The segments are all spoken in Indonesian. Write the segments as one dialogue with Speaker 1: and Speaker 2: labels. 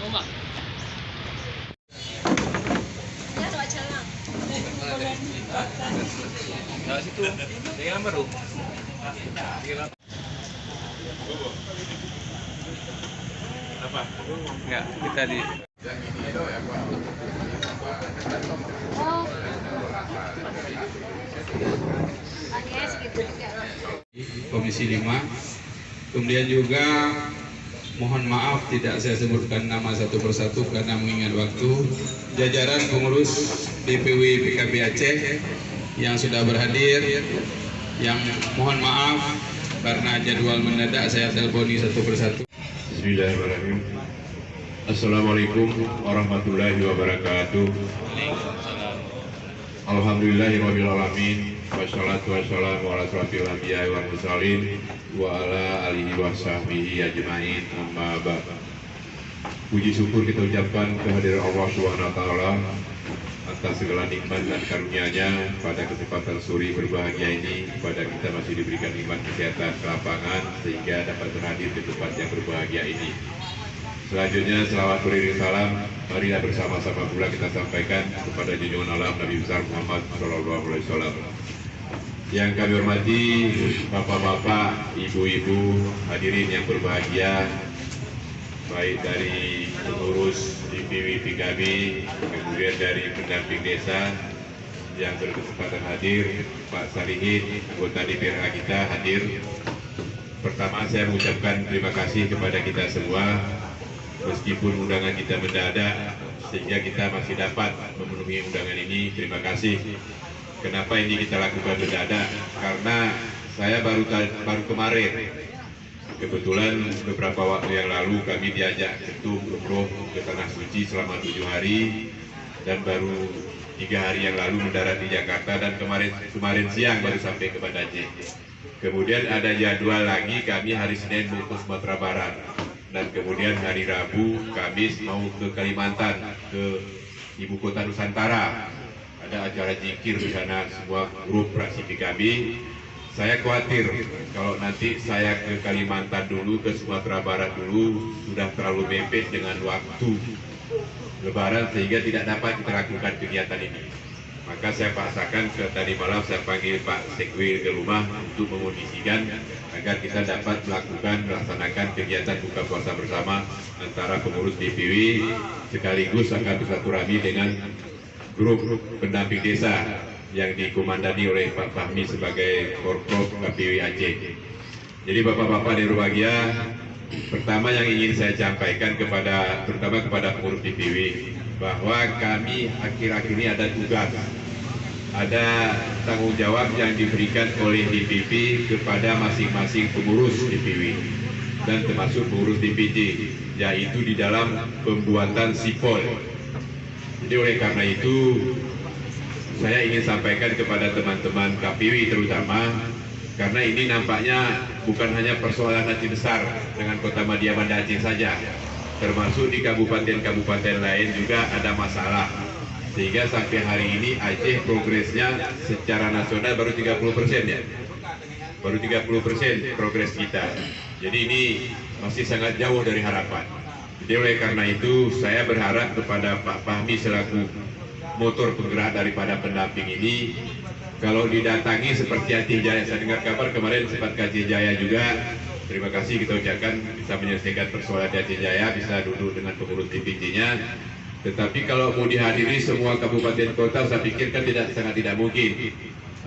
Speaker 1: Nah, situ dengan baru. Apa? Enggak, kita di
Speaker 2: Komisi 5. Kemudian juga mohon maaf tidak saya sebutkan nama satu persatu karena mengingat waktu. Jajaran pengurus DPW PKB Aceh yang sudah berhadir, yang mohon maaf karena jadwal mendadak saya telponi satu persatu.
Speaker 3: Bismillahirrahmanirrahim. Assalamualaikum warahmatullahi wabarakatuh. Alhamdulillahirabbil alamin. Wassalatu wassalamu ala asyrofil anbiya'i wal mursalin wa ala alihi wa sahbihi ajmain, amma ba'd. Puji syukur kita ucapkan kehadiran Allah Subhanahu wa taala atas segala nikmat dan karunia-Nya pada kesempatan sore berbahagia ini. Kepada kita masih diberikan nikmat kesehatan, kelapangan sehingga dapat berhadir di tempat yang berbahagia ini. Selanjutnya selawat beriring salam, marilah bersama-sama pula kita sampaikan kepada junjungan alam Nabi besar Muhammad SAW. Yang kami hormati bapak-bapak, ibu-ibu, hadirin yang berbahagia, baik dari pengurus DPW PKB, kemudian dari pendamping desa yang berkesempatan hadir, Pak Salihin, anggota DPRA kita hadir. Pertama saya mengucapkan terima kasih kepada kita semua, meskipun undangan kita mendadak sehingga kita masih dapat memenuhi undangan ini. Terima kasih. Kenapa ini kita lakukan mendadak? Karena saya baru kemarin, kebetulan beberapa waktu yang lalu kami diajak ketum umroh ke Tanah Suci selama 7 hari dan baru 3 hari yang lalu mendarat di Jakarta, dan kemarin siang baru sampai ke Banda Aceh. Kemudian ada jadwal lagi, kami hari Senin mau ke Sumatera Barat, dan kemudian hari Rabu, Kamis mau ke Kalimantan, ke ibu kota Nusantara. Ada acara zikir di sana, semua grup fraksi PKB. Saya khawatir kalau nanti saya ke Kalimantan dulu, ke Sumatera Barat dulu, sudah terlalu mepet dengan waktu Lebaran sehingga tidak dapat kita lakukan kegiatan ini. Maka saya paksakan tadi malam saya panggil Pak Sekwil ke rumah untuk memondisikan agar kita dapat melaksanakan kegiatan buka puasa bersama antara pengurus DPW sekaligus akan bersilaturahmi dengan grup pendamping desa yang dikomandani oleh Pak Fahmi sebagai Forkop KPW Aceh. Jadi bapak-bapak dan berbahagia, pertama yang ingin saya sampaikan terutama kepada pengurus DPW, bahwa kami akhir-akhir ini ada tugas, ada tanggung jawab yang diberikan oleh DPP kepada masing-masing pengurus DPW dan termasuk pengurus DPC, yaitu di dalam pembuatan sipol. Jadi oleh karena itu saya ingin sampaikan kepada teman-teman KPW terutama, karena ini nampaknya bukan hanya persoalan Aceh besar dengan kota Madia Banda Aceh saja, termasuk di kabupaten-kabupaten lain juga ada masalah, sehingga sampai hari ini Aceh progresnya secara nasional baru 30% ya, baru 30% progres kita. Jadi ini masih sangat jauh dari harapan. Jadi oleh karena itu saya berharap kepada Pak Fahmi selaku motor penggerak daripada pendamping ini, kalau didatangi seperti Aceh Jaya, saya dengar kabar kemarin sempat ke Aceh Jaya juga. Terima kasih kita ucapkan bisa menyelesaikan persoalan di Aceh Jaya, bisa duduk dengan pengurus DPC-nya. Tetapi kalau mau dihadiri semua kabupaten kota, saya pikir kan sangat tidak mungkin.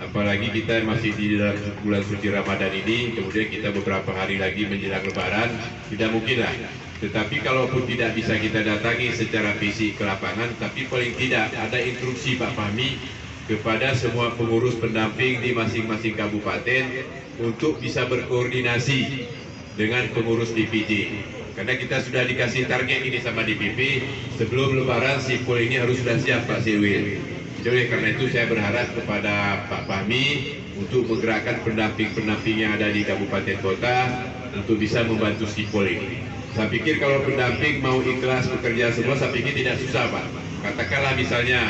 Speaker 3: Apalagi kita masih di dalam bulan suci Ramadan ini, kemudian kita beberapa hari lagi menjelang Lebaran, tidak mungkin lah. Tetapi kalaupun tidak bisa kita datangi secara fisik ke lapangan, tapi paling tidak ada instruksi Pak Fahmi kepada semua pengurus pendamping di masing-masing kabupaten untuk bisa berkoordinasi dengan pengurus DPC. Karena kita sudah dikasih target ini sama DPP, sebelum Lebaran sipol ini harus sudah siap Pak Sewil. Jadi karena itu saya berharap kepada Pak Fahmi untuk menggerakkan pendamping-pendamping yang ada di kabupaten kota untuk bisa membantu sipol ini. Saya pikir kalau pendamping mau ikhlas bekerja semua, saya pikir tidak susah Pak. Katakanlah misalnya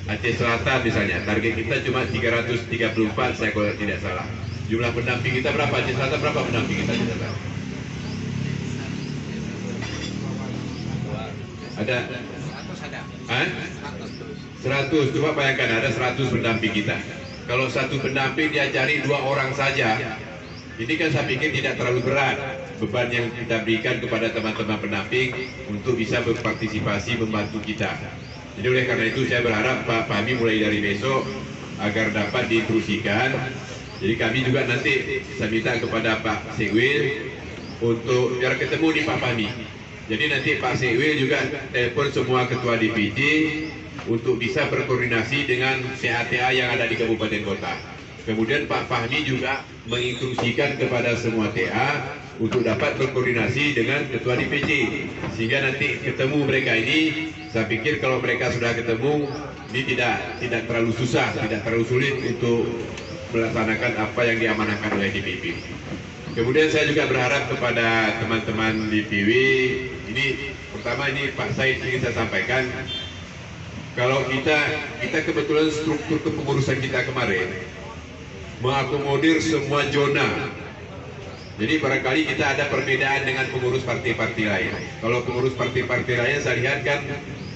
Speaker 3: Aceh Selatan misalnya, target kita cuma 334 saya kalau tidak salah. Jumlah pendamping kita berapa? Aceh Selatan berapa pendamping kita?
Speaker 2: Ada? Hah? 100, coba bayangkan ada 100 pendamping kita. Kalau satu pendamping dia cari 2 orang saja, ini kan saya pikir tidak terlalu berat beban yang kita berikan kepada teman-teman pendamping untuk bisa berpartisipasi membantu kita. Jadi oleh karena itu saya berharap Pak Fahmi mulai dari besok agar dapat diinstruksikan. Jadi kami juga nanti saya minta kepada Pak Sekwil untuk biar ketemu di Pak Fahmi. Jadi nanti Pak Sekwil juga telepon semua ketua DPC untuk bisa berkoordinasi dengan CATA yang ada di kabupaten kota. Kemudian Pak Fahmi juga menginstruksikan kepada semua TA untuk dapat berkoordinasi dengan ketua DPC, sehingga nanti ketemu mereka ini. Saya pikir kalau mereka sudah ketemu, ini tidak terlalu susah, tidak terlalu sulit untuk melaksanakan apa yang diamanahkan oleh DPP. Kemudian saya juga berharap kepada teman-teman DPW, ini pertama ini Pak Said ingin saya sampaikan, kalau kita kebetulan struktur kepengurusan kita kemarin mengakomodir semua zona. Jadi barangkali kita ada perbedaan dengan pengurus partai-partai lain. Kalau pengurus partai-partai lain saya lihat kan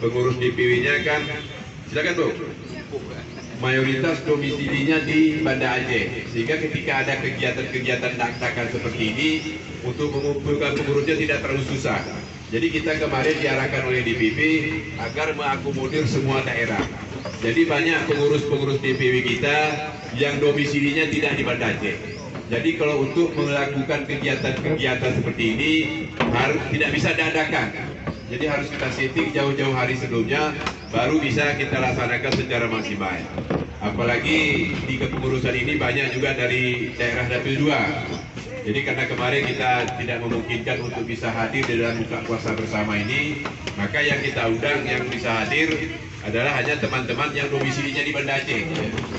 Speaker 2: pengurus DPW-nya kan, silakan Bu, mayoritas domisilinya di Banda Aceh, sehingga ketika ada kegiatan-kegiatan dak-dakan seperti ini untuk mengumpulkan pengurusnya tidak terlalu susah. Jadi kita kemarin diarahkan oleh DPP agar mengakomodir semua daerah. Jadi banyak pengurus-pengurus DPW kita yang domisilinya tidak di Banda Aceh. Jadi kalau untuk melakukan kegiatan-kegiatan seperti ini tidak bisa dadakan. Jadi harus kita setting jauh-jauh hari sebelumnya, baru bisa kita laksanakan secara maksimal. Apalagi di kepengurusan ini banyak juga dari daerah Dapil 2. Jadi karena kemarin kita tidak memungkinkan untuk bisa hadir di dalam buka puasa bersama ini, maka yang kita undang yang bisa hadir adalah hanya teman-teman yang domisilinya di Banda Aceh.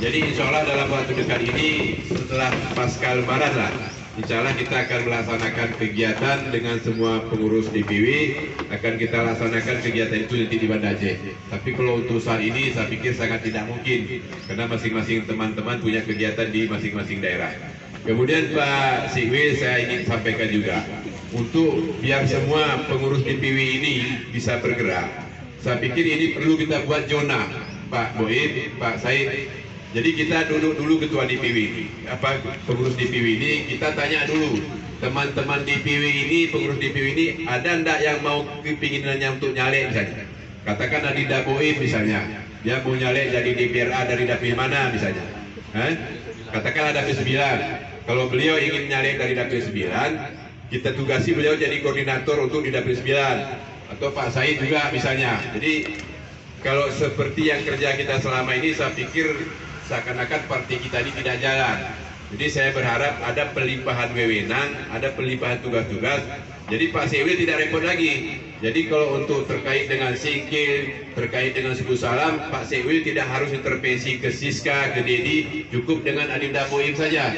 Speaker 2: Jadi insya Allah dalam waktu dekat ini, setelah pasca Lebaran lah, insya Allah kita akan melaksanakan kegiatan dengan semua pengurus DPW, akan kita laksanakan kegiatan itu nanti di Banda Aceh. Tapi kalau untuk saat ini saya pikir sangat tidak mungkin, karena masing-masing teman-teman punya kegiatan di masing-masing daerah. Kemudian Pak Sikwil saya ingin sampaikan juga, untuk biar semua pengurus DPW ini bisa bergerak, saya pikir ini perlu kita buat zona, Pak Boib, Pak Said. Jadi kita duduk dulu ketua DPW ini, pengurus DPW ini, kita tanya dulu, teman-teman DPW ini, pengurus DPW ini, ada ndak yang mau kepinginannya untuk nyalek misalnya? Katakan Adinda Boib misalnya, dia mau nyalek jadi DPRA dari dapil mana misalnya? Katakan ada dapil 9. Kalau beliau ingin nyalek dari dapil 9, kita tugasi beliau jadi koordinator untuk di dapil 9. Atau Pak Said juga misalnya. Jadi kalau seperti yang kerja kita selama ini, saya pikir seakan-akan partai kita ini tidak jalan. Jadi saya berharap ada pelimpahan wewenang, ada pelimpahan tugas-tugas. Jadi Pak Sekwil tidak repot lagi. Jadi kalau untuk terkait dengan singkil, terkait dengan suku salam, Pak Sekwil tidak harus intervensi ke Siska, ke Dedi, cukup dengan Adinda Boim saja.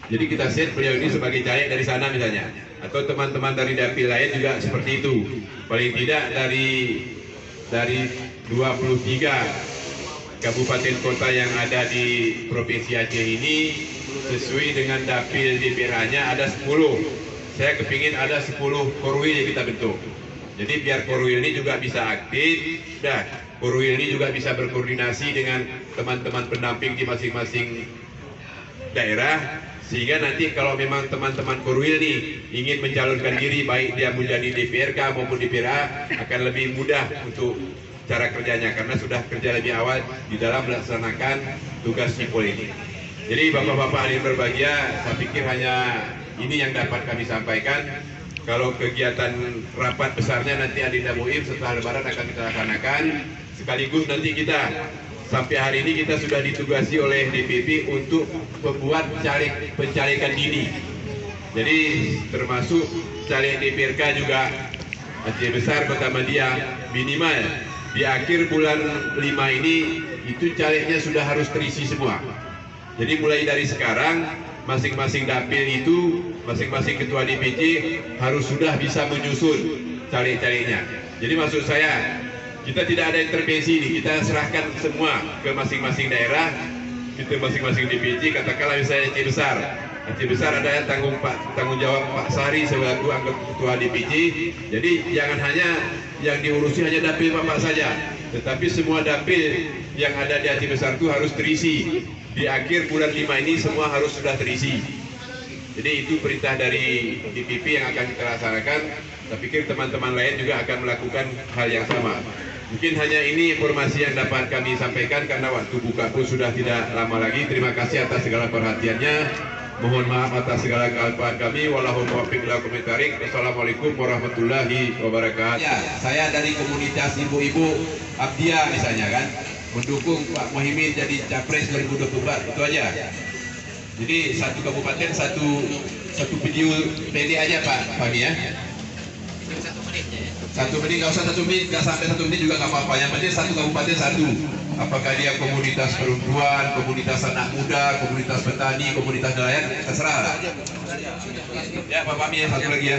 Speaker 2: Jadi kita set beliau ini sebagai caleg dari sana misalnya, atau teman-teman dari dapil lain juga seperti itu. Paling tidak dari 23 kabupaten kota yang ada di Provinsi Aceh ini, sesuai dengan dapil DPRA-nya ada 10. Saya kepingin ada 10 korwil yang kita bentuk. Jadi biar korwil ini juga bisa aktif, korwil ini juga bisa berkoordinasi dengan teman-teman pendamping di masing-masing daerah, sehingga nanti kalau memang teman-teman korwil nih ingin mencalonkan diri, baik dia menjadi DPRK maupun DPRA, akan lebih mudah untuk cara kerjanya karena sudah kerja lebih awal di dalam melaksanakan tugas sipol ini. Jadi bapak-bapak yang berbahagia, saya pikir hanya ini yang dapat kami sampaikan. Kalau kegiatan rapat besarnya nanti Adinda Boim setelah Lebaran akan kita laksanakan. Sekaligus nanti kita sampai hari ini kita sudah ditugasi oleh DPP untuk membuat pencalekan dini. Jadi termasuk caleg DPRK juga Aceh Besar Kota Madia, minimal di akhir bulan 5 ini itu calegnya sudah harus terisi semua. Jadi mulai dari sekarang masing-masing dapil itu, masing-masing ketua DPC harus sudah bisa menyusun caleg-calegnya. Jadi maksud saya, kita tidak ada intervensi ini, kita serahkan semua ke masing-masing daerah, kita masing-masing DPC, katakanlah misalnya Aceh Besar,
Speaker 3: Aceh Besar ada yang tanggung jawab Pak Sari selaku anggota ketua DPC. Jadi jangan hanya yang diurusi hanya dapil Bapak saja, tetapi semua dapil yang ada di Aceh Besar itu harus terisi. Di akhir bulan 5 ini semua harus sudah terisi. Jadi itu perintah dari DPP yang akan kita laksanakan. Saya pikir teman-teman lain juga akan melakukan hal yang sama. Mungkin hanya ini informasi yang dapat kami sampaikan karena waktu buka pun sudah tidak lama lagi. Terima kasih atas segala perhatiannya. Mohon maaf atas segala kesalahan kami. Wallahu muwaffiq ila aqwamit thoriq. Wassalamualaikum warahmatullahi wabarakatuh. Ya, saya dari komunitas ibu-ibu Abdia misalnya kan, mendukung Pak Muhyiddin jadi capres 2024. Itu aja. Jadi satu kabupaten satu video pendek aja Pak Fahmi ya. 1 menit, nggak usah 1 menit, nggak sampai 1 menit juga nggak apa-apa. Yang penting satu kabupaten satu. Apakah dia komunitas perempuan, komunitas anak muda, komunitas petani, komunitas nelayan, terserah. Ya Pak Fahmi ya, satu lagi ya.